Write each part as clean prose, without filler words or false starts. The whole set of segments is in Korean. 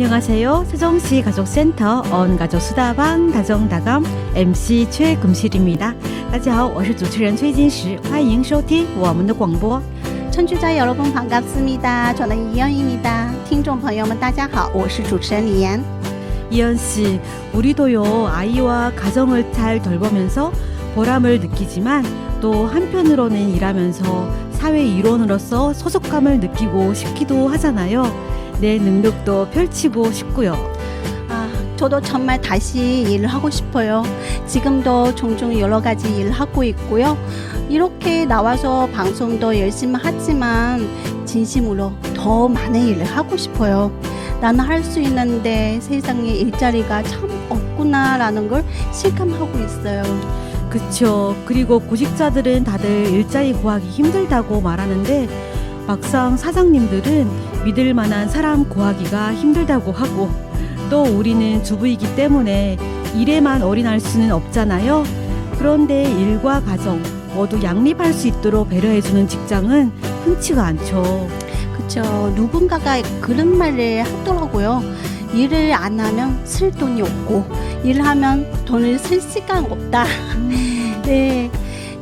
안녕하세요. 세종시 가족센터 언가족수다방 다정다감 MC 최금실입니다. 大家好，我是主持人崔金石，欢迎收听我们的广播。 청취자 여러분 반갑습니다. 저는 이연입니다. 听众朋友们大家好，我是主持人李妍。 이연 씨, 우리도요 아이와 가정을 잘 돌보면서 보람을 느끼지만 또 한편으로는 일하면서 사회 일원으로서 소속감을 느끼고 싶기도 하잖아요. 내 능력도 펼치고 싶고요. 저도 정말 다시 일을 하고 싶어요. 지금도 종종 여러 가지 일을 하고 있고요. 이렇게 나와서 방송도 열심히 하지만 진심으로 더 많은 일을 하고 싶어요. 나는 할 수 있는데 세상에 일자리가 참 없구나라는 걸 실감하고 있어요. 그쵸. 그리고 구직자들은 다들 일자리 구하기 힘들다고 말하는데 막상 사장님들은 믿을 만한 사람 구하기가 힘들다고 하고 또 우리는 주부이기 때문에 일에만 올인할 수는 없잖아요. 그런데 일과 가정 모두 양립할 수 있도록 배려해주는 직장은 흔치가 않죠. 그쵸. 누군가가 그런 말을 하더라고요. 일을 안 하면 쓸 돈이 없고 일을 하면 돈을 쓸 시간 없다. 네.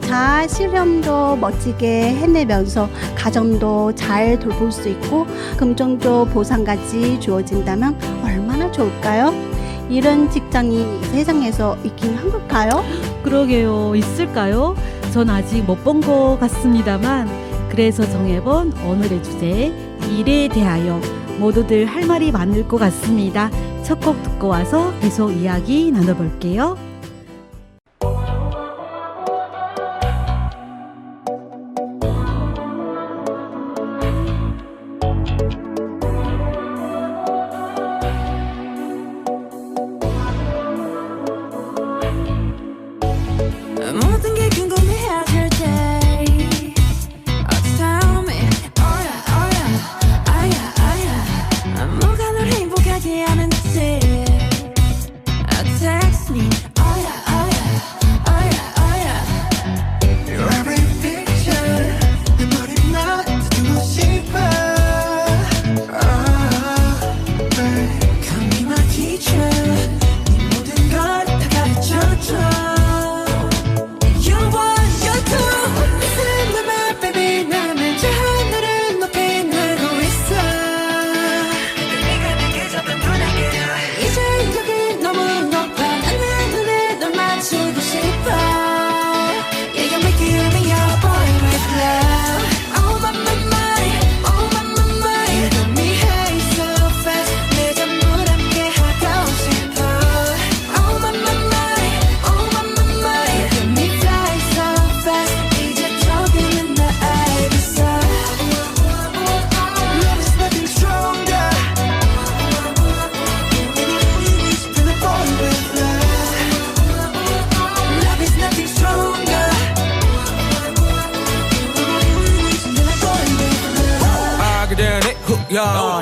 자아 실현도 멋지게 해내면서 가정도 잘 돌볼 수 있고 금전도 보상까지 주어진다면 얼마나 좋을까요? 이런 직장이 세상에서 있긴 한 걸까요? 그러게요. 있을까요? 전 아직 못 본 것 같습니다만 그래서 정해본 오늘의 주제 일에 대하여 모두들 할 말이 많을 것 같습니다. 첫 곡 듣고 와서 계속 이야기 나눠볼게요. 모든 게 궁금해하실 때 Tell me Oh yeah, oh yeah 아야, 아야 뭐가 널 행복하게 하는지 Text me Oh yeah, oh yeah Oh yeah, oh yeah Your every picture 내 머리나 듣고 싶어 Come be my teacher 네 모든 걸 다 가르쳐줘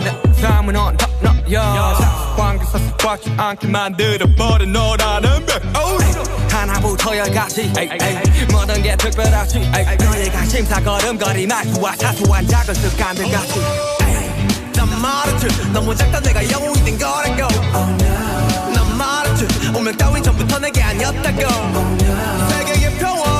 내 삶은 on top 너야 관계사 습관지 않게 만들어버린 너라는 백 하나부터 열까지 모든 게 특별하지 너의 관심사 걸음걸이 말투와 사소한 작은 습관들까지 난 말했지 너무 작다 내가 영웅이 된 거라고 난 말했지 운명 따윈 전부터 내게 아니었다고 세계의 평화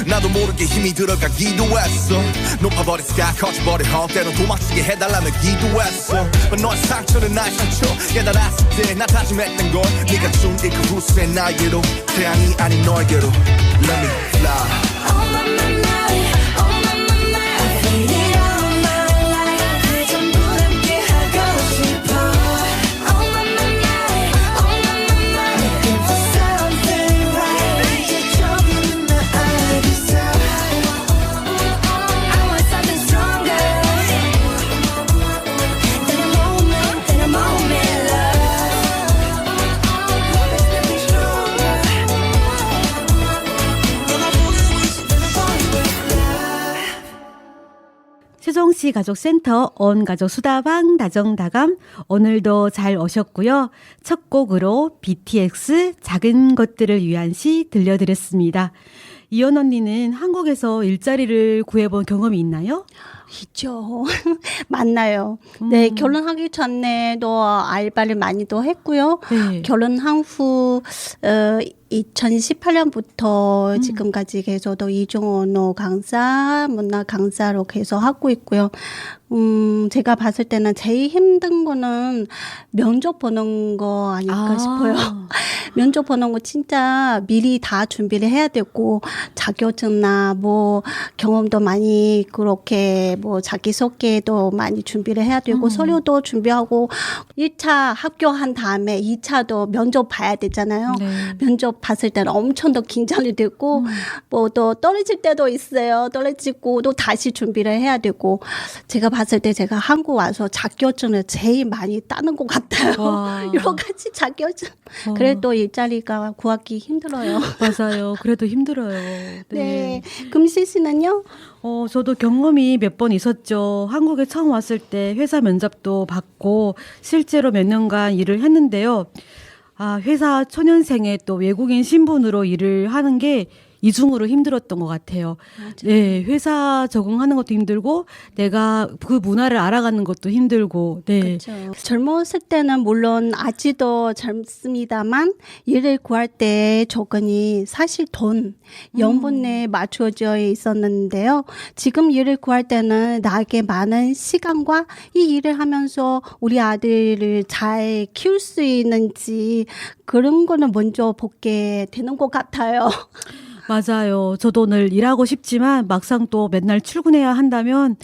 나도 모르게 힘이 들어가기도 했어 높아버린 sky 커져버린 헛 때론 도망치게 해달라며 기도했어 But 너의 상처는 나의 상처 깨달았을 때 나 다짐했던 걸 네가 준 이 그 후세 나에게로 태양이 아닌 너에게로 Let me fly Oh my my my, oh my my my, I feel it all my life. 그 전부 함께 하고 싶어. Oh my my my, oh my my my, looking for something right. 이제 조금은 나 알겠어. I want something stronger than a moment, love. There's nothing stronger than a bond with love. 세종시 가족센터 온 가족 수다방 다정다감 오늘도 잘 오셨고요. 첫 곡으로 BTX 작은 것들을 위한 시 들려드렸습니다. 이연 언니는 한국에서 일자리를 구해본 경험이 있나요? 있죠. 만나요. 네, 결혼하기 전에도 알바를 많이도 했고요. 네. 결혼한 후 2018년부터 지금까지 계속 이중 언어 강사, 문화 강사로 계속 하고 있고요. 제가 봤을 때는 제일 힘든 거는 면접 보는 거 아닐까 싶어요. 면접 보는 거 진짜 미리 다 준비를 해야 되고 자격증이나 뭐 경험도 많이 그렇게 뭐 자기소개도 많이 준비를 해야 되고 서류도 준비하고 1차 합격한 다음에 2차도 면접 봐야 되잖아요. 네. 면접 봤을 때는 엄청 더 긴장이 되고 뭐 또 떨어질 때도 있어요. 떨어지고 또 다시 준비를 해야 되고 제가 봤을 때 제가 한국 와서 자격증을 제일 많이 따는 것 같아요. 와. 여러 가지 자격증. 그래도 일자리가 구하기 힘들어요. 맞아요. 그래도 힘들어요. 네. 금실 씨는요? 저도 경험이 몇 번 있었죠. 한국에 처음 왔을 때 회사 면접도 받고 실제로 몇 년간 일을 했는데요. 회사 초년생에 또 외국인 신분으로 일을 하는 게 이중으로 힘들었던 것 같아요. 맞아요. 네, 회사 적응하는 것도 힘들고 내가 그 문화를 알아가는 것도 힘들고. 네. 그렇죠. 젊었을 때는 물론 아직도 젊습니다만 일을 구할 때 조건이 사실 돈, 연봉에 맞춰져 있었는데요. 지금 일을 구할 때는 나에게 많은 시간과 이 일을 하면서 우리 아들을 잘 키울 수 있는지 그런 거는 먼저 보게 되는 것 같아요. 맞아요. 저도 늘 일하고 싶지만 막상 또 맨날 출근해야 한다면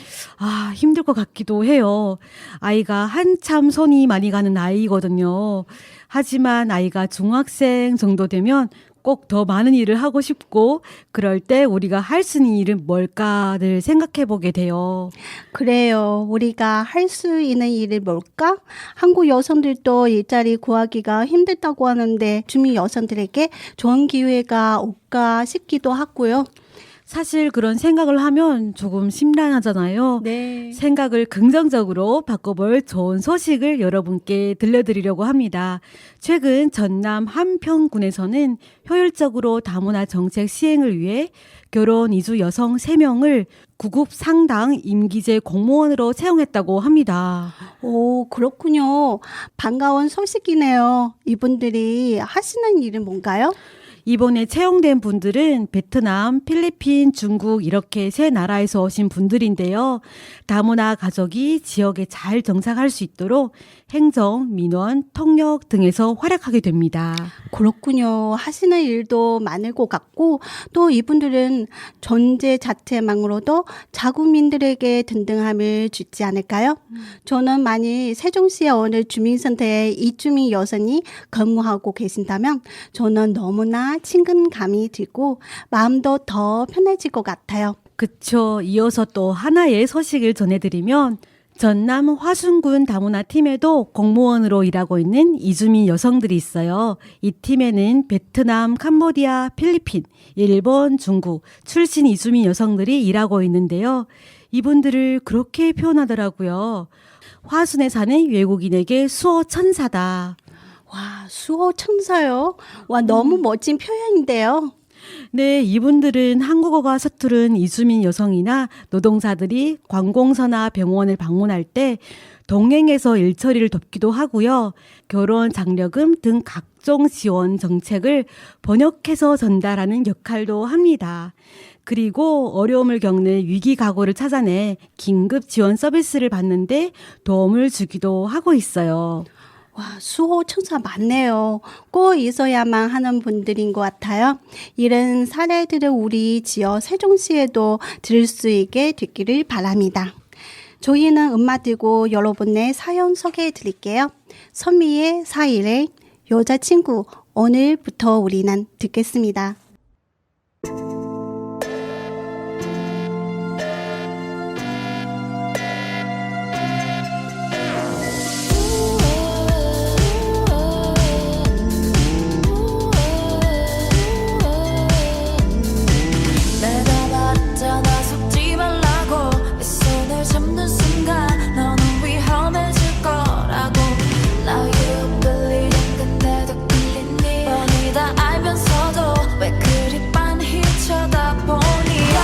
힘들 것 같기도 해요. 아이가 한참 손이 많이 가는 나이거든요. 하지만 아이가 중학생 정도 되면 꼭 더 많은 일을 하고 싶고 그럴 때 우리가 할 수 있는 일은 뭘까를 생각해 보게 돼요. 그래요. 우리가 할 수 있는 일이 뭘까? 한국 여성들도 일자리 구하기가 힘들다고 하는데 주민 여성들에게 좋은 기회가 올까 싶기도 하고요. 사실 그런 생각을 하면 조금 심란하잖아요. 네. 생각을 긍정적으로 바꿔볼 좋은 소식을 여러분께 들려드리려고 합니다. 최근 전남 한평군에서는 효율적으로 다문화 정책 시행을 위해 결혼 이주 여성 3명을 구급 상당 임기제 공무원으로 채용했다고 합니다. 오, 그렇군요. 반가운 소식이네요. 이분들이 하시는 일은 뭔가요? 이번에 채용된 분들은 베트남, 필리핀, 중국 이렇게 3나라에서 오신 분들인데요. 다문화 가족이 지역에 잘 정착할 수 있도록 행정, 민원, 통역 등에서 활약하게 됩니다. 그렇군요. 하시는 일도 많을 것 같고 또 이분들은 존재 자체만으로도 자국민들에게 든든함을 주지 않을까요? 저는 만일 세종시의 어느 주민센터에 이주민 여성이 근무하고 계신다면 저는 너무나 친근감이 들고 마음도 더 편해질 것 같아요. 그쵸. 이어서 또 하나의 소식을 전해드리면 전남 화순군 다문화 팀에도 공무원으로 일하고 있는 이주민 여성들이 있어요. 이 팀에는 베트남, 캄보디아, 필리핀, 일본, 중국 출신 이주민 여성들이 일하고 있는데요. 이분들을 그렇게 표현하더라고요. 화순에 사는 외국인에게 수호 천사다. 와, 수호 천사요? 와, 너무 멋진 표현인데요. 네, 이분들은 한국어가 서투른 이주민 여성이나 노동자들이 관공서나 병원을 방문할 때 동행해서 일처리를 돕기도 하고요. 결혼 장려금 등 각종 지원 정책을 번역해서 전달하는 역할도 합니다. 그리고 어려움을 겪는 위기 가구를 찾아내 긴급 지원 서비스를 받는데 도움을 주기도 하고 있어요. 와, 수호 천사 많네요. 꼭 있어야만 하는 분들인 것 같아요. 이런 사례들을 우리 지역 세종시에도 들을 수 있게 됐기를 바랍니다. 저희는 음악 듣고 여러분의 사연 소개해 드릴게요. 선미의 4일의 여자친구, 오늘부터 우리는 듣겠습니다. 내가 말했잖아 속지 말라고 내 손을 잡는 순간 너는 위험해질 거라고 Now you believe 근데도 끌리니 뻔히 다 알면서도 왜 그리 빤히 쳐다보니 나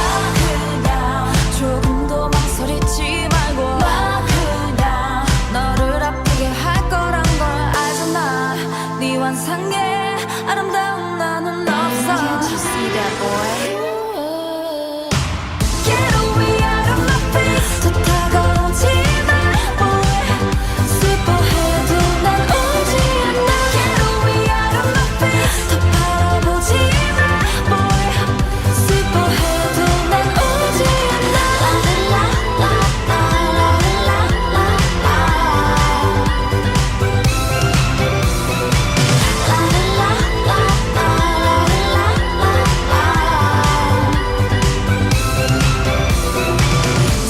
그냥 조금도 망설이지 말고 나 그냥 너를 아프게 할 거란 걸 알잖아 네 환상에 아름다운 나는 없어 Can't you see that boy? Get away out of my face 더 다가오지 마 boy 슬퍼해도 난 오지 않아 Get away out of my face 더 바라보지 마 boy 슬퍼해도 난 오지 않아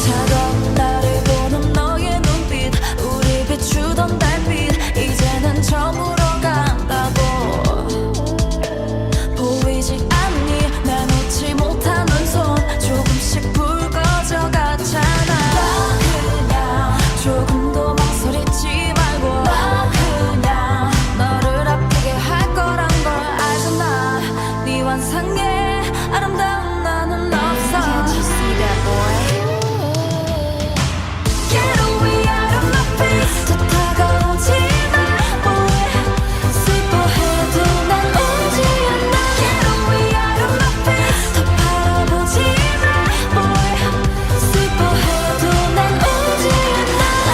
차가운 나를 보는 너의 눈빛 우리 비추던 달빛 이제는 저물어 간다고 보이지 않니 난 놓지 못하는 손 조금씩 붉어져 가잖아 나 그냥 조금도 망설이지 말고 나 그냥 너를 아프게 할 거란 걸 알잖아 네 환상에 아름다운 나는 없어 Can't you see that boy? Get away out of my face 더 다가오지 마 boy 슬퍼해도 난 오지 않아 Get away out of my face 더 바라보지 마 boy 슬퍼해도 난 오지 않아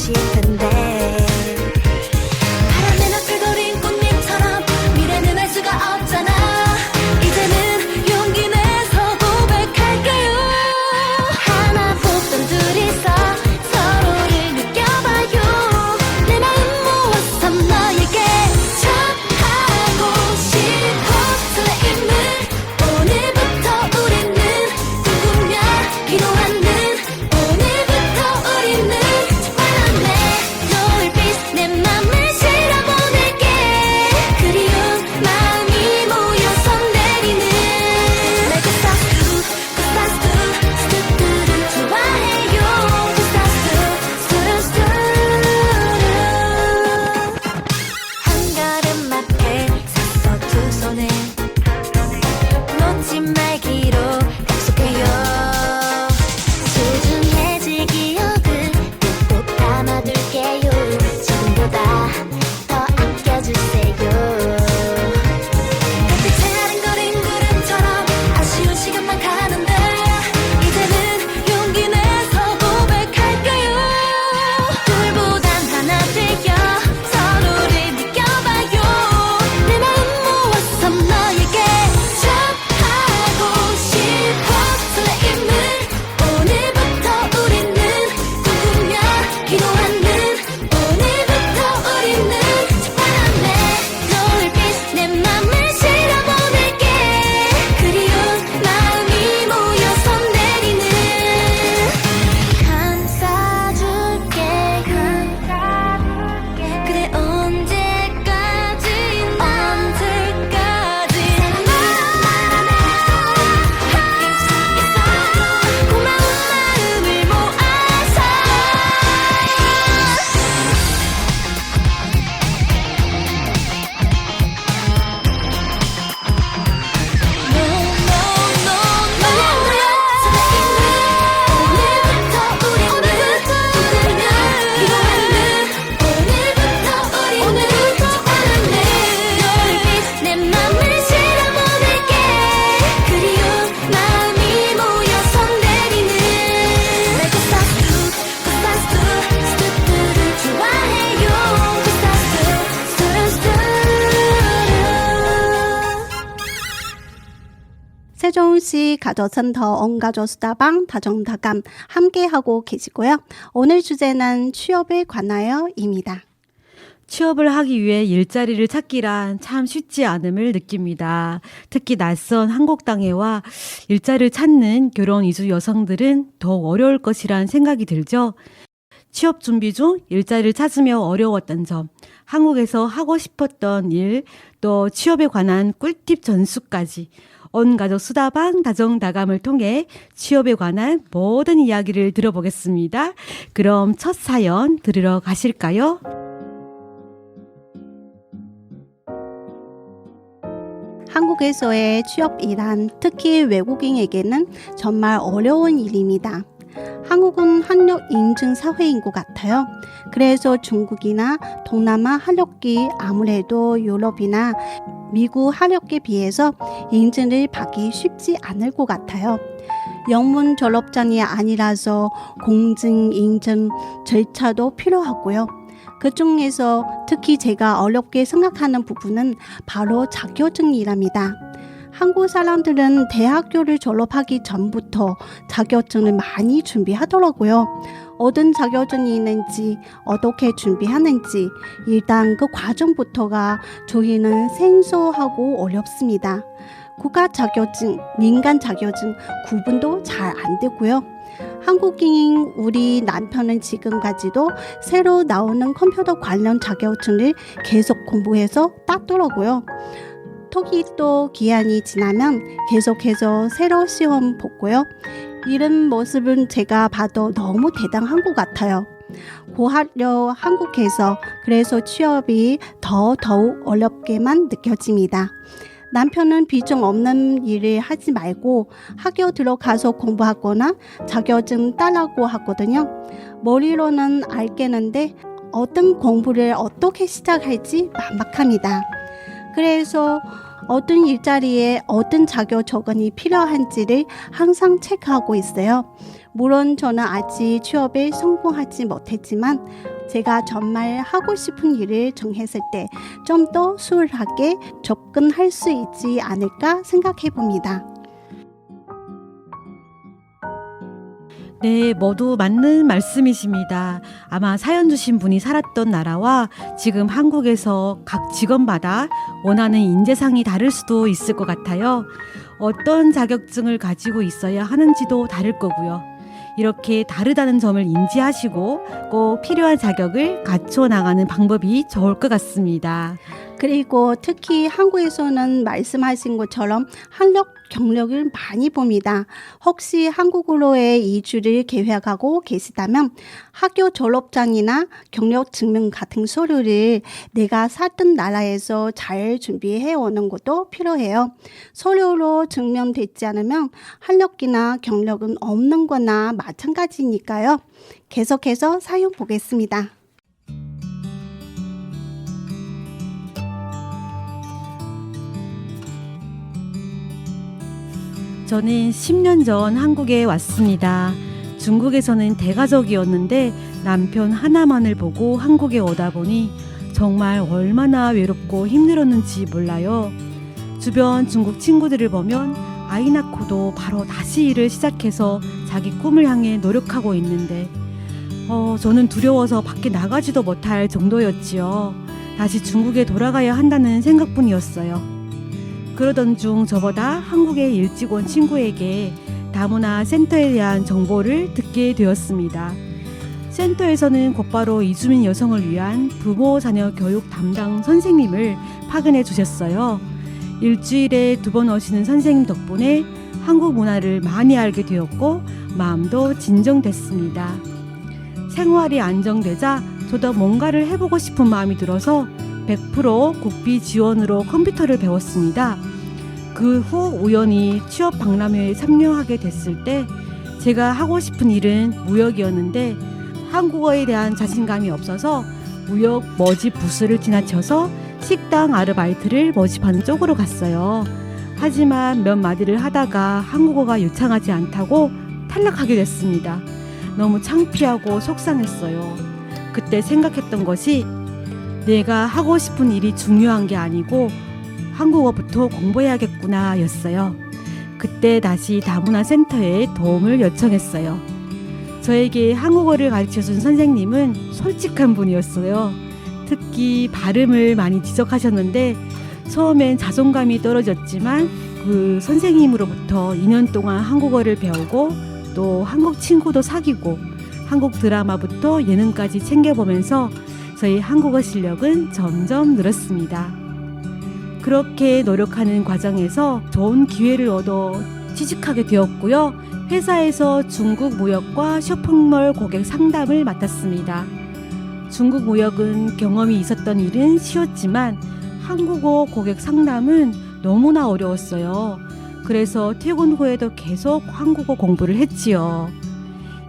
싶은데 바람에 너클거린 꽃잎처럼 미래는 알 수가 없잖아. 이제는 용기 내서 고백할게요. 하나 보던 둘이서 서로를 느껴봐요. 내 마음 모아서 너에게 전하고 싶어. 설레임을 오늘부터 우리는 꿈꾸며 기도하는 오늘부터 우리는 바람에 노을빛 내 맘을 실어보낼게. 그리운 마음이 모여서 내리는 Like a stars do, the stars do, 스투뚜루 좋아해요. The stars do, 스투루스투루 한 걸음 앞에 서서 두 손을 놓지 말기로 약속해요. 소중해질 기억을 꼭 담아둘게요. 지금보다 더 아껴주세요. 햇빛에 아른거린 구름처럼 아쉬운 시간만 가는데 이제는 용기 내서 고백할게요. 둘보단 하나 되어 서로를 느껴봐요. 내 마음 모아서 너에게 전하고 싶어. 설레임을 오늘부터 우리는 꿈꾸며 기도하는 오늘부터 우리는 바람에 노을빛 내 맘을 실어보낼게. 그리운 마음이 모여서 내리는 감싸줄게. 그래 언제까지 사랑하는 함께 있어. 고마운 마음을 모아서 내 맘을 실어보낼게. 그리운 마음이 모여서 내리는 Like a stars do, the stars do, 스투뚜루 좋아해요. The stars do, 스투루스투루 세종시 가족센터 온가족 수다방 다정다감 함께하고 계시고요. 오늘 주제는 취업에 관하여입니다. 취업을 하기 위해 일자리를 찾기란 참 쉽지 않음을 느낍니다. 특히 낯선 한국 땅에 와 일자리를 찾는 결혼 이주 여성들은 더욱 어려울 것이란 생각이 들죠. 취업 준비 중 일자리를 찾으며 어려웠던 점, 한국에서 하고 싶었던 일, 또 취업에 관한 꿀팁 전수까지 온 가족 수다방 다정다감을 통해 취업에 관한 모든 이야기를 들어보겠습니다. 그럼 첫 사연 들으러 가실까요? 한국에서의 취업이란 특히 외국인에게는 정말 어려운 일입니다. 한국은 학력 인증 사회인 것 같아요. 그래서 중국이나 동남아 학력기 아무래도 유럽이나 미국 학력에 비해서 인증을 받기 쉽지 않을 것 같아요. 영문 졸업장이 아니라서 공증 인증 절차도 필요하고요. 그 중에서 특히 제가 어렵게 생각하는 부분은 바로 자격증이랍니다. 한국 사람들은 대학교를 졸업하기 전부터 자격증을 많이 준비하더라고요. 어떤 자격증이 있는지, 어떻게 준비하는지 일단 그 과정부터가 저희는 생소하고 어렵습니다. 국가 자격증, 민간 자격증 구분도 잘 안 되고요. 한국인인 우리 남편은 지금까지도 새로 나오는 컴퓨터 관련 자격증을 계속 공부해서 땄더라고요. 토익도 기한이 지나면 계속해서 새로 시험 보고요. 이런 모습은 제가 봐도 너무 대단한 것 같아요. 고학력 한국에서 그래서 취업이 더욱 어렵게만 느껴집니다. 남편은 비중 없는 일을 하지 말고 학교 들어가서 공부하거나 자격증 따라고 하거든요. 머리로는 알겠는데 어떤 공부를 어떻게 시작할지 막막합니다. 그래서 어떤 일자리에 어떤 자격 조건이 필요한지를 항상 체크하고 있어요. 물론 저는 아직 취업에 성공하지 못했지만 제가 정말 하고 싶은 일을 정했을 때 좀 더 수월하게 접근할 수 있지 않을까 생각해 봅니다. 네, 모두 맞는 말씀이십니다. 아마 사연 주신 분이 살았던 나라와 지금 한국에서 각 직원마다 원하는 인재상이 다를 수도 있을 것 같아요. 어떤 자격증을 가지고 있어야 하는지도 다를 거고요. 이렇게 다르다는 점을 인지하시고 꼭 필요한 자격을 갖춰 나가는 방법이 좋을 것 같습니다. 그리고 특히 한국에서는 말씀하신 것처럼 학력, 경력을 많이 봅니다. 혹시 한국으로의 이주를 계획하고 계시다면 학교 졸업장이나 경력 증명 같은 서류를 내가 살던 나라에서 잘 준비해 오는 것도 필요해요. 서류로 증명되지 않으면 학력이나 경력은 없는 거나 마찬가지니까요. 계속해서 사연 보겠습니다. 저는 10년 전 한국에 왔습니다. 중국에서는 대가족이었는데 남편 하나만을 보고 한국에 오다 보니 정말 얼마나 외롭고 힘들었는지 몰라요. 주변 중국 친구들을 보면 아이 낳고도 바로 다시 일을 시작해서 자기 꿈을 향해 노력하고 있는데 저는 두려워서 밖에 나가지도 못할 정도였지요. 다시 중국에 돌아가야 한다는 생각뿐이었어요. 그러던 중 저보다 한국에 일찍 온 친구에게 다문화 센터에 대한 정보를 듣게 되었습니다. 센터에서는 곧바로 이주민 여성을 위한 부모 자녀 교육 담당 선생님을 파견해 주셨어요. 일주일에 2번 오시는 선생님 덕분에 한국 문화를 많이 알게 되었고 마음도 진정됐습니다. 생활이 안정되자 저도 뭔가를 해보고 싶은 마음이 들어서 100% 국비 지원으로 컴퓨터를 배웠습니다. 그 후 우연히 취업 박람회에 참여하게 됐을 때 제가 하고 싶은 일은 무역이었는데 한국어에 대한 자신감이 없어서 무역 모집 부스를 지나쳐서 식당 아르바이트를 모집하는 쪽으로 갔어요. 하지만 몇 마디를 하다가 한국어가 유창하지 않다고 탈락하게 됐습니다. 너무 창피하고 속상했어요. 그때 생각했던 것이 내가 하고 싶은 일이 중요한 게 아니고 한국어부터 공부해야겠구나 였어요. 그때 다시 다문화 센터에 도움을 요청했어요. 저에게 한국어를 가르쳐준 선생님은 솔직한 분이었어요. 특히 발음을 많이 지적하셨는데 처음엔 자존감이 떨어졌지만 그 선생님으로부터 2년 동안 한국어를 배우고 또 한국 친구도 사귀고 한국 드라마부터 예능까지 챙겨보면서 저희 한국어 실력은 점점 늘었습니다. 그렇게 노력하는 과정에서 좋은 기회를 얻어 취직하게 되었고요. 회사에서 중국 무역과 쇼핑몰 고객 상담을 맡았습니다. 중국 무역은 경험이 있었던 일은 쉬웠지만 한국어 고객 상담은 너무나 어려웠어요. 그래서 퇴근 후에도 계속 한국어 공부를 했지요.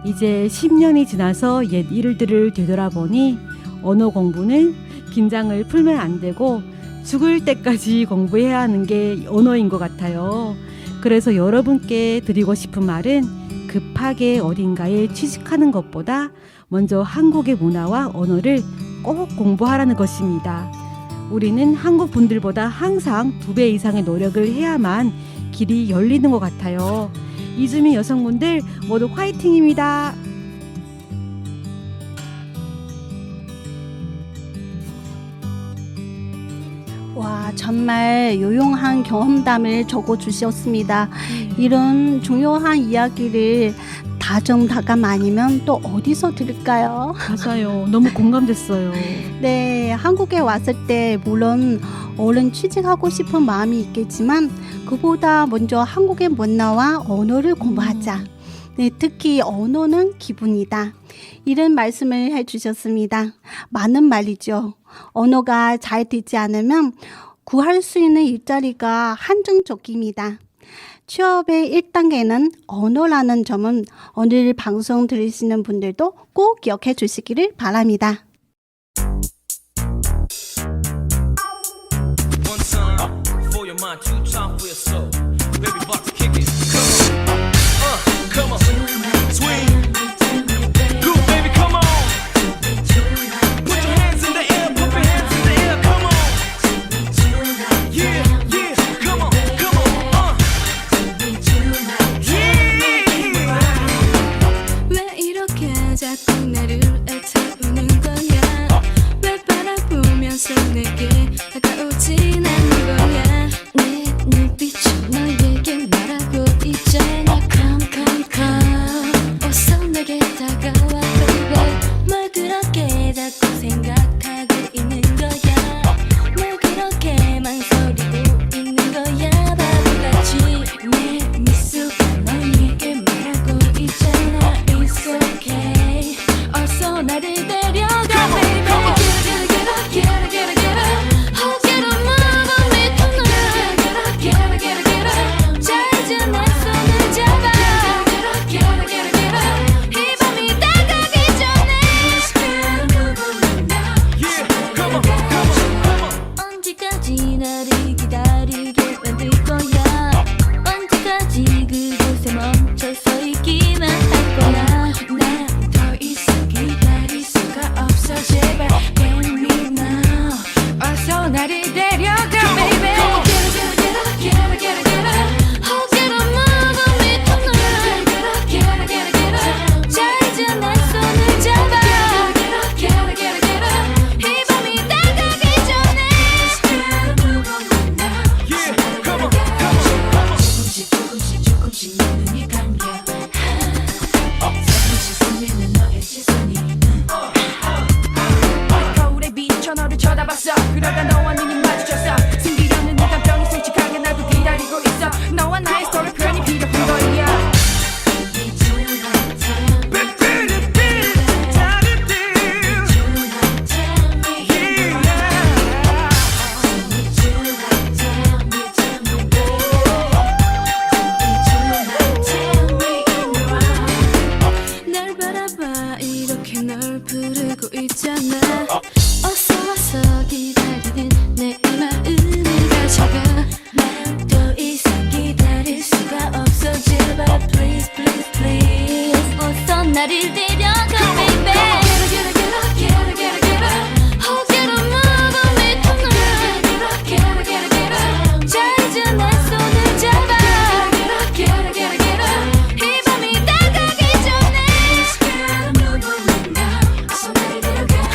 이제 10년이 지나서 옛 일들을 되돌아보니 언어 공부는 긴장을 풀면 안 되고 죽을 때까지 공부해야 하는 게 언어인 것 같아요. 그래서 여러분께 드리고 싶은 말은 급하게 어딘가에 취직하는 것보다 먼저 한국의 문화와 언어를 꼭 공부하라는 것입니다. 우리는 한국 분들보다 항상 2배 이상의 노력을 해야만 길이 열리는 것 같아요. 이주민 여성분들 모두 화이팅입니다. 와, 정말 유용한 경험담을 적어주셨습니다. 이런 중요한 이야기를 다정다감 아니면 또 어디서 들을까요? 맞아요. 너무 공감됐어요. 네, 한국에 왔을 때 물론 얼른 취직하고 싶은 마음이 있겠지만 그보다 먼저 한국의 문화와 언어를 공부하자. 네, 특히 언어는 기분이다. 이런 말씀을 해주셨습니다. 맞는 말이죠. 언어가 잘 되지 않으면 구할 수 있는 일자리가 한정적입니다. 취업의 1단계는 언어라는 점은 오늘 방송 들으시는 분들도 꼭 기억해 주시기를 바랍니다. One time for your mind, two time for your soul. Baby, about to kick it. Come on, swing. 데려가 baby Get up, get up, get up, get up Oh get up, move on me tonight Get up, get up, get up 자 이제 내 손을 잡아 Get up, get up, get up, get up 이 밤이 다가기 전에 Move on me now Yeah, come on, come on. 언제까지 나를 기다리게 만들 거야 언제까지 그곳에 멈춰 서 있기만 할 거야 난 더 이상 기다릴 수가 없어 제발 Get me now 어서 나를 데려가 baby Get up, get up, get up, get up Oh get up, move on me tonight Get up, get up, get up 자 이제 내 손을 잡아 Get up, get up, get up, get up 이 밤이 다가기 전에 Move on me now Yeah, come on, come on. 조금씩 내 눈이 감겨 조금씩 스치는 너의 시선이 거울에 비춰 너를 쳐다봤어 그러다 너와 눈이 마주쳤어 숨기려는 네 감정이 솔직하게 나도 기다리고 있어 너와 나의 스토리 표현이 필요한 거야 날 바라봐 이렇게 널 부르고 있잖아 어서 와서 기다리는 내 마음을 가져가 난 더 이상 기다릴 수가 없어 제발 please please please 어서 나를 데려가 baby Get up, get up, get up, get up, get up Oh get up, move on me tonight Get up, get up, get up 자 이제 내 손을 잡아 Get up, get up, get up, get up 이 밤이 다가기 전에 Move on me now 어서 나를 데려가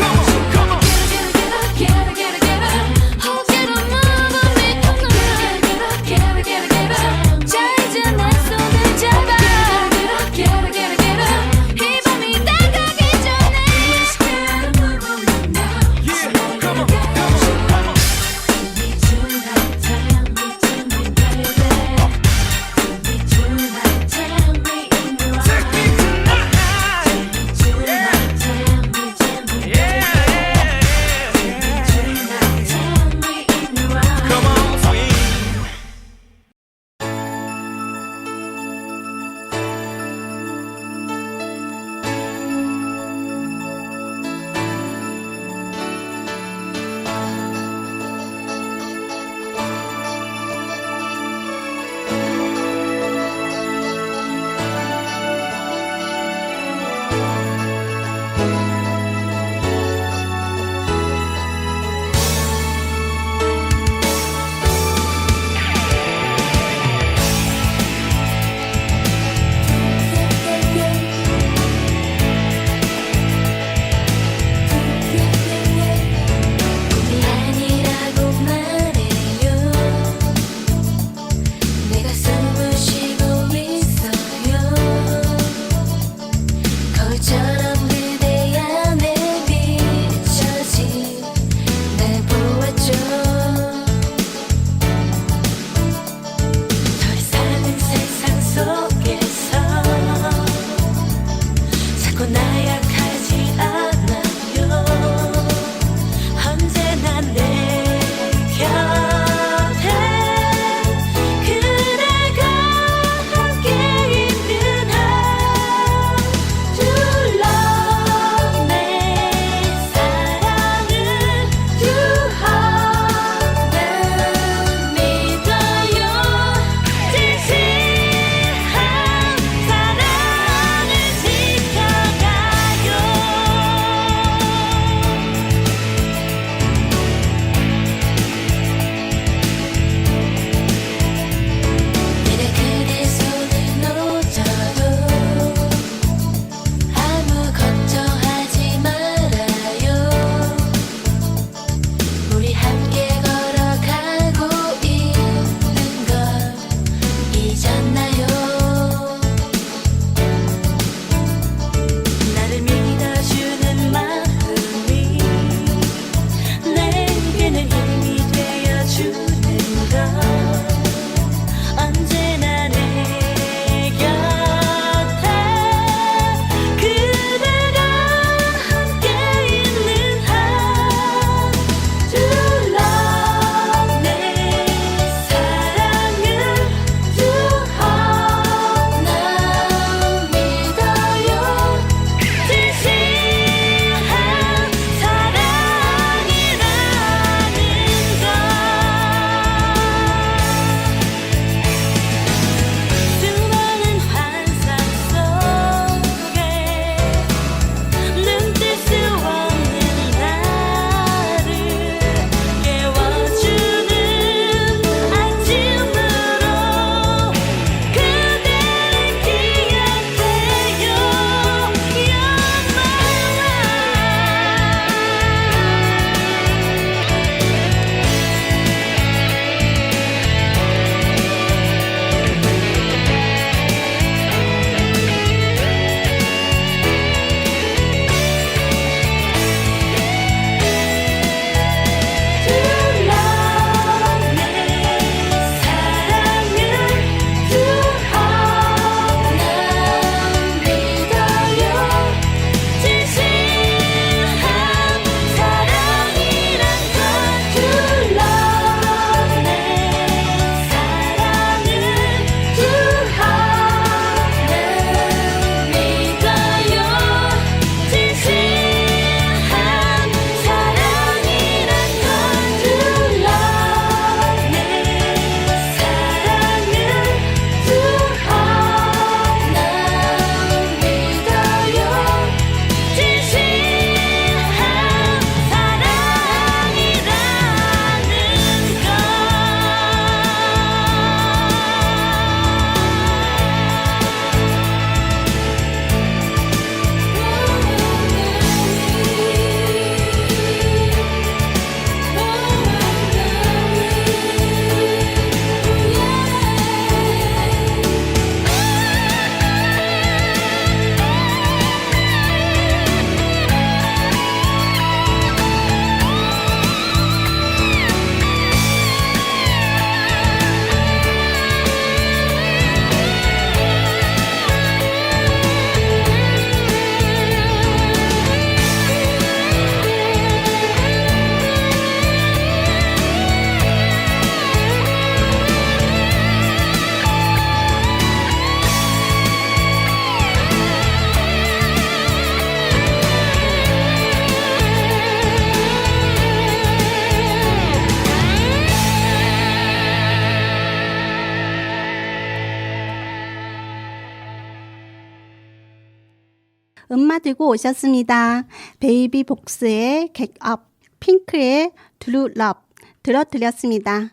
하나 들고 오셨습니다. 베이비복스의 겟업, 핑크의 트루 러브 들어드렸습니다.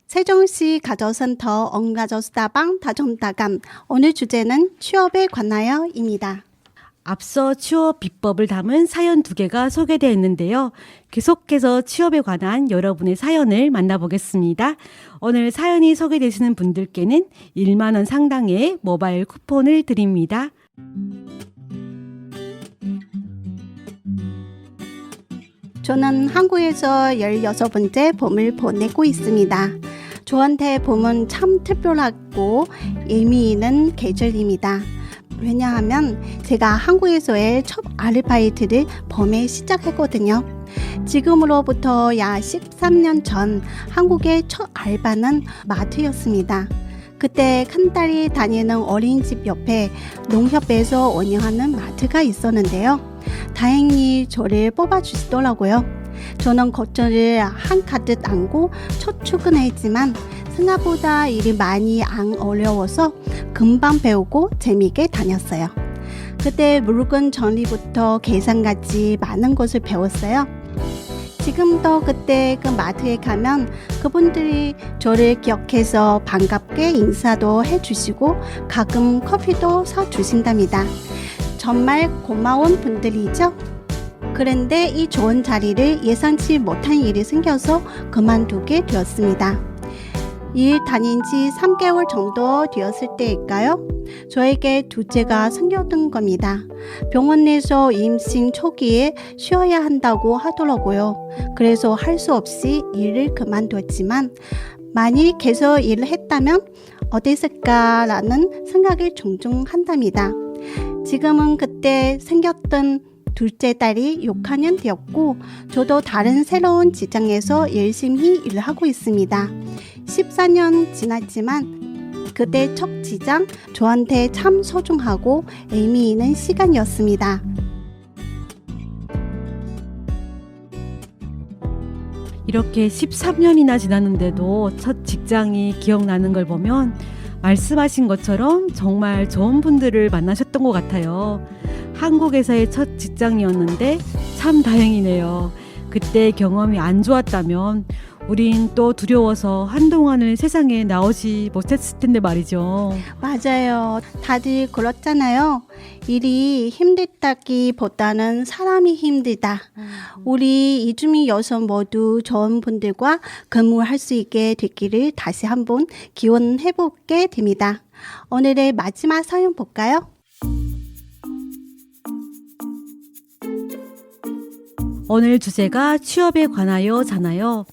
세종시 가족센터 언가족수다방 다정다감, 오늘 주제는 취업에 관하여입니다. 앞서 취업 비법을 담은 사연 2개가 소개되어 있는데요. 계속해서 취업에 관한 여러분의 사연을 만나보겠습니다. 오늘 사연이 소개되시는 분들께는 1만 원 상당의 모바일 쿠폰을 드립니다. 저는 한국에서 16번째 봄을 보내고 있습니다. 저한테 봄은 참 특별하고 의미 있는 계절입니다. 왜냐하면 제가 한국에서의 첫 아르바이트를 봄에 시작했거든요. 지금으로부터 약 13년 전 한국의 첫 알바는 마트였습니다. 그때 큰딸이 다니는 어린이집 옆에 농협에서 운영하는 마트가 있었는데요. 다행히 저를 뽑아주시더라고요. 저는 겉절을 한 가득 안고 첫 출근했지만 생각보다 일이 많이 안 어려워서 금방 배우고 재미있게 다녔어요. 그때 물건 정리부터 계산까지 많은 것을 배웠어요. 지금도 그때 그 마트에 가면 그분들이 저를 기억해서 반갑게 인사도 해주시고 가끔 커피도 사주신답니다. 정말 고마운 분들이죠. 그런데 이 좋은 자리를 예상치 못한 일이 생겨서 그만두게 되었습니다. 일 다닌 지 3개월 정도 되었을 때일까요? 저에게 둘째가 생겼던 겁니다. 병원에서 임신 초기에 쉬어야 한다고 하더라고요. 그래서 할 수 없이 일을 그만뒀지만 만일 계속 일을 했다면 어땠을까라는 생각을 종종 한답니다. 지금은 그때 생겼던 둘째 딸이 6학년 되었고 저도 다른 새로운 직장에서 열심히 일을 하고 있습니다. 14년 지났지만 그때 첫 직장 저한테 참 소중하고 의미 있는 시간이었습니다. 이렇게 13년이나 지났는데도 첫 직장이 기억나는 걸 보면 말씀하신 것처럼 정말 좋은 분들을 만나셨던 것 같아요. 한국에서의 첫 직장이었는데 참 다행이네요. 그때 경험이 안 좋았다면 우린 또 두려워서 한동안은 세상에 나오지 못했을 텐데 말이죠. 맞아요. 다들 그렇잖아요. 일이 힘들다기보다는 사람이 힘들다. 우리 이주민 여성 모두 좋은 분들과 근무할 수 있게 되기를 다시 한번 기원해보게 됩니다. 오늘의 마지막 사연 볼까요? 오늘 주제가 취업에 관하여잖아요.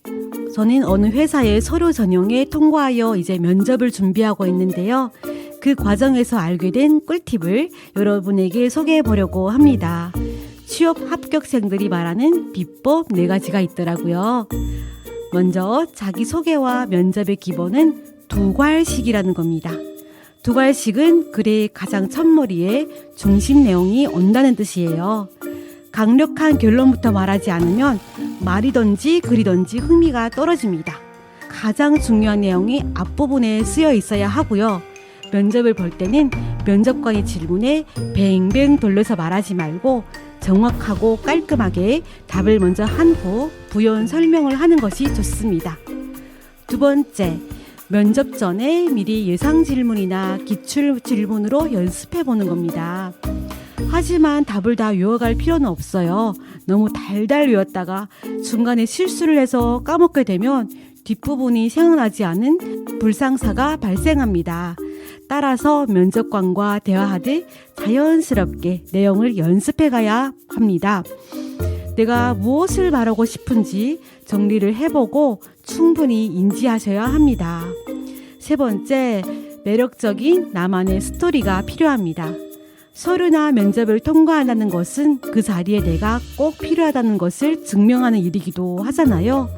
저는 어느 회사의 서류 전형에 통과하여 이제 면접을 준비하고 있는데요. 그 과정에서 알게 된 꿀팁을 여러분에게 소개해 보려고 합니다. 취업 합격생들이 말하는 비법 4가지가 있더라고요. 먼저 자기소개와 면접의 기본은 두괄식이라는 겁니다. 두괄식은 글의 가장 첫머리에 중심 내용이 온다는 뜻이에요. 강력한 결론부터 말하지 않으면 말이든지 글이든지 흥미가 떨어집니다. 가장 중요한 내용이 앞부분에 쓰여 있어야 하고요. 면접을 볼 때는 면접관의 질문에 뱅뱅 돌려서 말하지 말고 정확하고 깔끔하게 답을 먼저 한 후 부연 설명을 하는 것이 좋습니다. 2번째, 면접 전에 미리 예상 질문이나 기출 질문으로 연습해 보는 겁니다. 하지만 답을 다 외워갈 필요는 없어요. 너무 달달 외웠다가 중간에 실수를 해서 까먹게 되면 뒷부분이 생각나지 않은 불상사가 발생합니다. 따라서 면접관과 대화하듯 자연스럽게 내용을 연습해 가야 합니다. 내가 무엇을 말하고 싶은지 정리를 해보고 충분히 인지하셔야 합니다. 3번째, 매력적인 나만의 스토리가 필요합니다. 서류나 면접을 통과한다는 것은 그 자리에 내가 꼭 필요하다는 것을 증명하는 일이기도 하잖아요.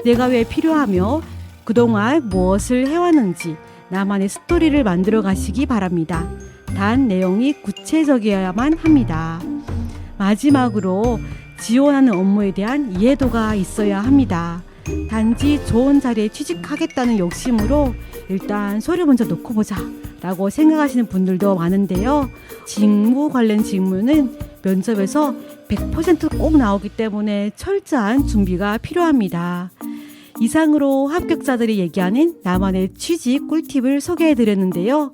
내가 왜 필요하며 그동안 무엇을 해왔는지 나만의 스토리를 만들어 가시기 바랍니다. 단 내용이 구체적이어야만 합니다. 마지막으로 지원하는 업무에 대한 이해도가 있어야 합니다. 단지 좋은 자리에 취직하겠다는 욕심으로 일단 서류 먼저 놓고 보자 라고 생각하시는 분들도 많은데요. 직무 관련 직무는 면접에서 100%꼭 나오기 때문에 철저한 준비가 필요합니다. 이상으로 합격자들이 얘기하는 나만의 취직 꿀팁을 소개해드렸는데요.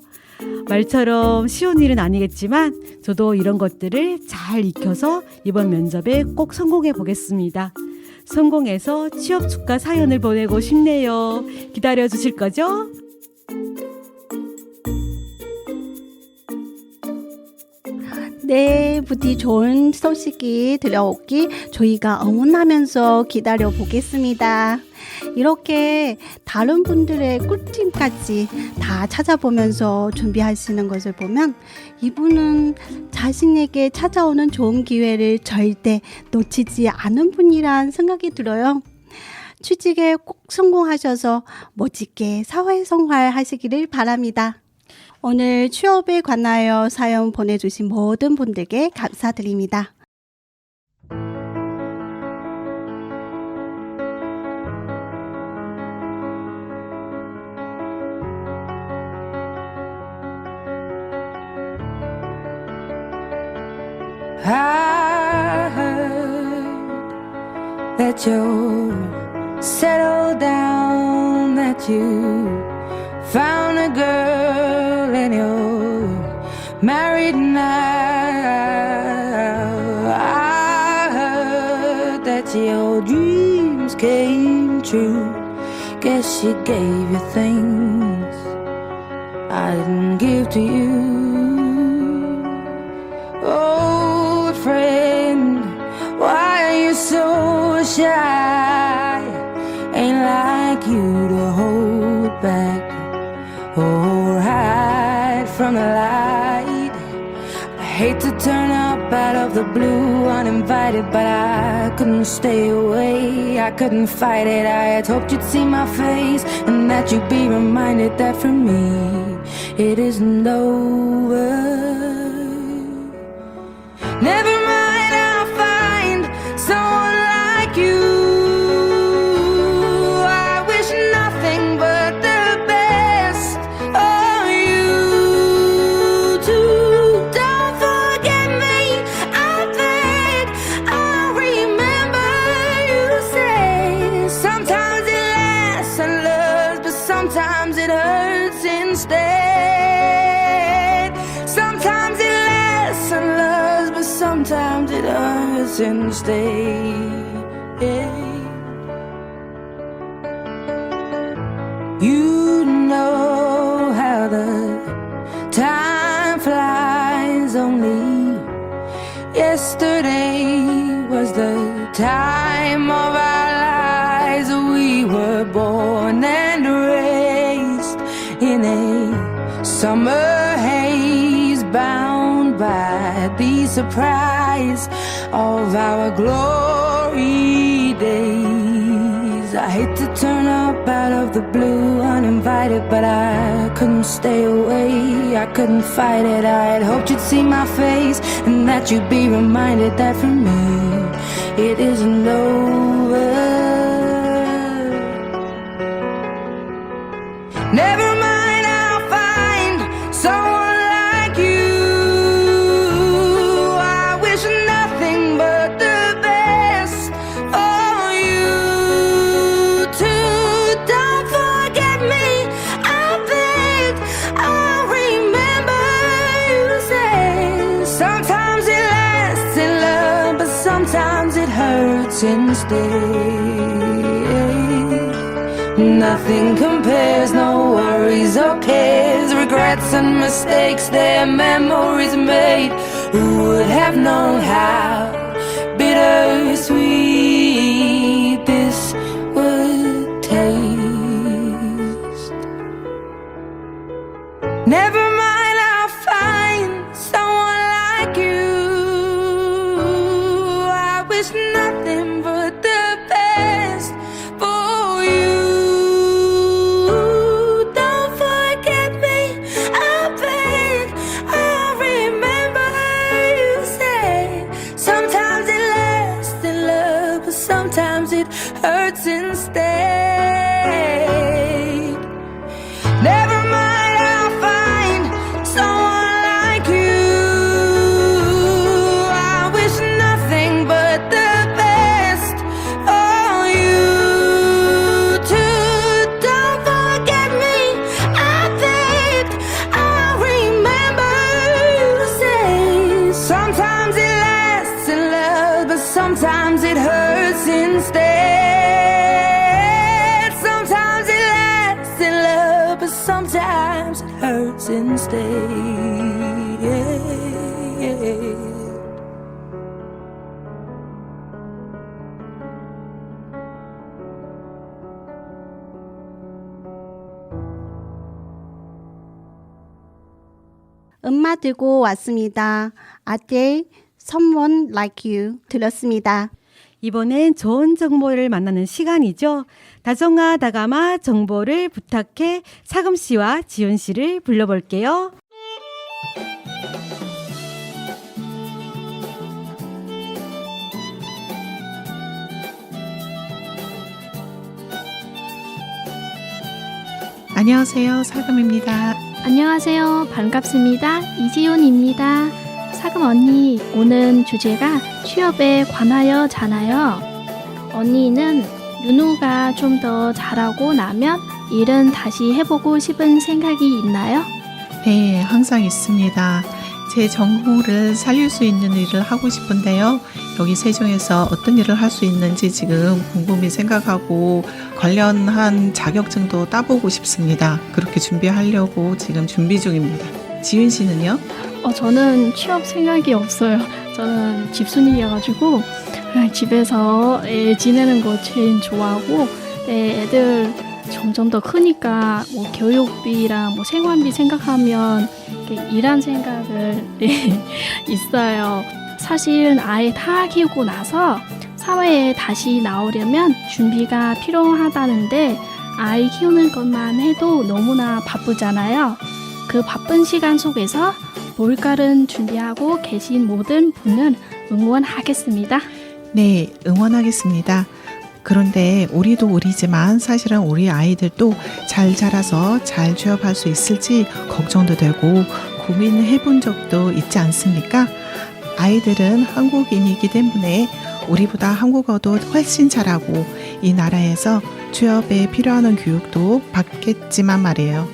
말처럼 쉬운 일은 아니겠지만 저도 이런 것들을 잘 익혀서 이번 면접에 꼭 성공해 보겠습니다. 성공해서 취업 축하 사연을 보내고 싶네요. 기다려 주실 거죠? 네, 부디 좋은 소식이 들려오기 저희가 응원하면서 기다려 보겠습니다. 이렇게 다른 분들의 꿀팁까지 다 찾아보면서 준비하시는 것을 보면 이분은 자신에게 찾아오는 좋은 기회를 절대 놓치지 않은 분이란 생각이 들어요. 취직에 꼭 성공하셔서 멋지게 사회생활 하시기를 바랍니다. 오늘 취업에 관하여 사연 보내주신 모든 분들께 감사드립니다. I heard that you settled down, that you found a girl and you're married now. I heard that your dreams came true. Guess she gave you things I didn't give to you. Oh, friend, why are you so shy? Ain't like you to hold back or hide from the light. I hate to turn up out of the blue uninvited, but I couldn't stay away. I couldn't fight it. I had hoped you'd see my face and that you'd be reminded that for me it isn't over. Never mind, I'll find someone like you. I wish nothing but the best of you too. Don't forget me, I beg. I remember you say sometimes it lasts and loves, but sometimes it hurts instead. Sometimes it lasts and loves, but sometimes it hurts instead. You know how the time flies. Only yesterday was the time of our lives. We were born and raised in a summer haze, bound by the surprise of our glory days. I hate to turn up out of the blue uninvited, but I couldn't stay away. I couldn't fight it. I had hoped you'd see my face and that you'd be reminded that for me it isn't over. Never mind, I'll find someone like you. I wish nothing but the best for you too. Don't forget me, I beg. I remember you say sometimes it lasts in love, but sometimes it hurts instead. Nothing compares, no worries or cares, regrets and mistakes, their memories made. Who would have known how bittersweet this would taste? Never mind, I'll find someone like you. I wish nothing but the best for you. Don't forget me, I beg. I remember you say sometimes it lasts in love. but sometimes it hurts instead. Never mind, I'll find someone like you. I wish nothing but the best for you too. Don't forget me, I think I remember you say sometimes it lasts in love, but sometimes it hurts instead. Sometimes it lasts in love, but sometimes it hurts instead. 음악 들고 왔습니다. 아델, Someone Like You 들었습니다. 이번엔 좋은 정보를 만나는 시간이죠. 다정아 다가마 정보를 부탁해 사금 씨와 지윤 씨를 불러볼게요. 안녕하세요. 사금입니다. 안녕하세요. 반갑습니다. 이지윤입니다. 사금 언니, 오늘 주제가 취업에 관하여잖아요. 언니는 윤우가 좀 더 잘하고 나면 일은 다시 해보고 싶은 생각이 있나요? 네, 항상 있습니다. 제 전공을 살릴 수 있는 일을 하고 싶은데요. 여기 세종에서 어떤 일을 할 수 있는지 지금 곰곰이 생각하고 관련한 자격증도 따보고 싶습니다. 그렇게 준비하려고 지금 준비 중입니다. 지윤 씨는요? 저는 취업 생각이 없어요. 저는 집순이여가지고 그냥 집에서 애 지내는 거 제일 좋아하고, 애들 점점 더 크니까 뭐 교육비랑 뭐 생활비 생각하면 일한 생각을 있어요. 사실 아이 다 키우고 나서 사회에 다시 나오려면 준비가 필요하다는데 아이 키우는 것만 해도 너무나 바쁘잖아요. 그 바쁜 시간 속에서 몰카를 준비하고 계신 모든 분을 응원하겠습니다. 네, 응원하겠습니다. 그런데 우리도 우리지만 사실은 우리 아이들도 잘 자라서 잘 취업할 수 있을지 걱정도 되고 고민해 본 적도 있지 않습니까? 아이들은 한국인이기 때문에 우리보다 한국어도 훨씬 잘하고 이 나라에서 취업에 필요한 교육도 받겠지만 말이에요.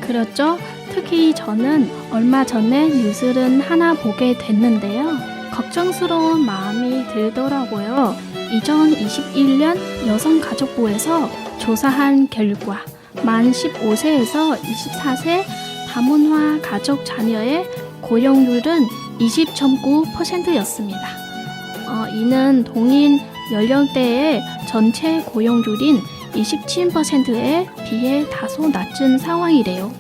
그렇죠. 특히 저는 얼마 전에 뉴스를 하나 보게 됐는데요. 걱정스러운 마음이 들더라고요. 2021년 여성가족부에서 조사한 결과 만 15세에서 24세 다문화 가족 자녀의 고용률은 20.9%였습니다. 이는 동일 연령대의 전체 고용률인 27%에 비해 다소 낮은 상황이래요.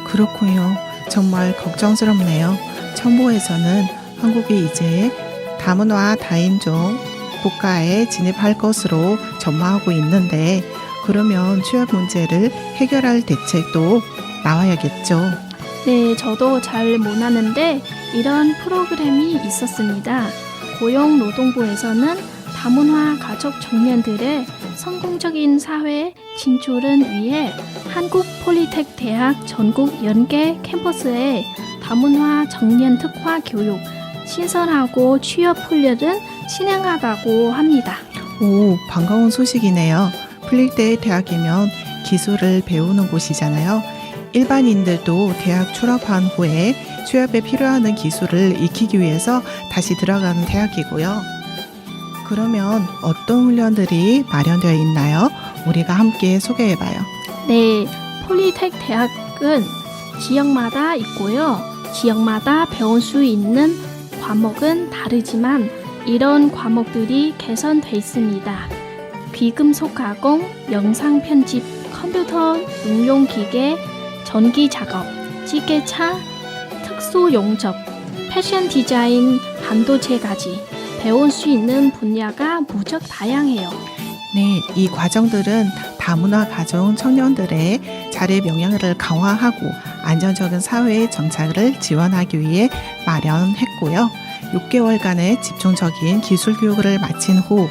그렇군요. 정말 걱정스럽네요. 정부에서는 한국이 이제 다문화 다인종 국가에 진입할 것으로 전망하고 있는데 그러면 취업 문제를 해결할 대책도 나와야겠죠. 네, 저도 잘 몰랐는데 이런 프로그램이 있었습니다. 고용노동부에서는 다문화 가족 청년들의 성공적인 사회 진출을 위해 한국 폴리텍 대학 전국 연계 캠퍼스에 다문화 청년 특화 교육, 신설하고 취업 훈련을 진행하다고 합니다. 오, 반가운 소식이네요. 폴리텍 대학이면 기술을 배우는 곳이잖아요. 일반인들도 대학 졸업한 후에 취업에 필요한 기술을 익히기 위해서 다시 들어가는 대학이고요. 그러면 어떤 훈련들이 마련되어 있나요? 우리가 함께 소개해봐요. 네, 폴리텍 대학은 지역마다 있고요. 지역마다 배울 수 있는 과목은 다르지만 이런 과목들이 개선돼 있습니다. 귀금속 가공, 영상 편집, 컴퓨터 응용 기계, 전기 작업, 찌개차, 특수 용접, 패션 디자인, 반도체까지 배울 수 있는 분야가 무척 다양해요. 네, 이 과정들은 다문화 가족 청년들의 자립 역량을 강화하고 안정적인 사회 정착을 지원하기 위해 마련했고요. 6개월간의 집중적인 기술 교육을 마친 후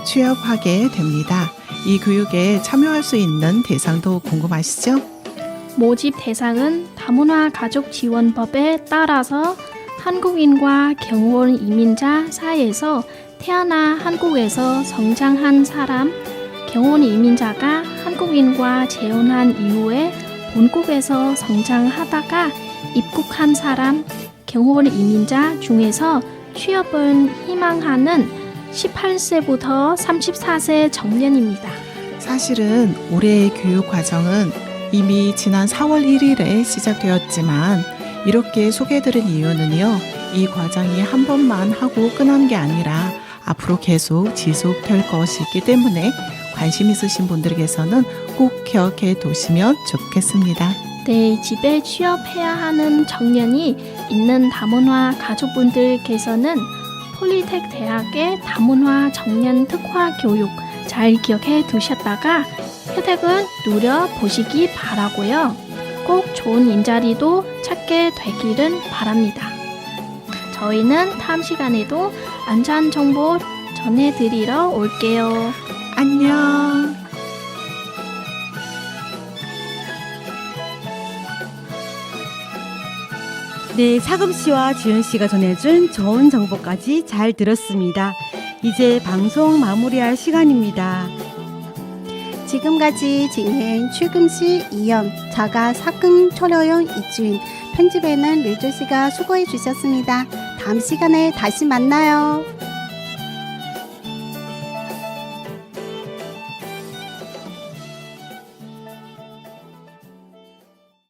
취업하게 됩니다. 이 교육에 참여할 수 있는 대상도 궁금하시죠? 모집 대상은 다문화 가족 지원법에 따라서 한국인과 경호원 이민자 사이에서 태어나 한국에서 성장한 사람, 경호원 이민자가 한국인과 재혼한 이후에 본국에서 성장하다가 입국한 사람, 경호원 이민자 중에서 취업을 희망하는 18세부터 34세 청년입니다. 사실은 올해의 교육 과정은 이미 지난 4월 1일에 시작되었지만 이렇게 소개해드린 이유는요. 이 과정이 한 번만 하고 끝난 게 아니라 앞으로 계속 지속될 것이기 때문에 관심 있으신 분들께서는 꼭 기억해 두시면 좋겠습니다. 네, 집에 취업해야 하는 청년이 있는 다문화 가족분들께서는 폴리텍 대학의 다문화 청년 특화 교육 잘 기억해 두셨다가 혜택은 누려보시기 바라고요. 꼭 좋은 일자리도 찾게 되기를 바랍니다. 저희는 다음 시간에도 안전 정보 전해드리러 올게요. 안녕. 네, 사금 씨와 지은 씨가 전해준 좋은 정보까지 잘 들었습니다. 이제 방송 마무리할 시간입니다. 지금까지 진행 출금시 이연, 자가 사금 초려용 이주인, 편집에는 류조 씨가 수고해 주셨습니다. 다음 시간에 다시 만나요.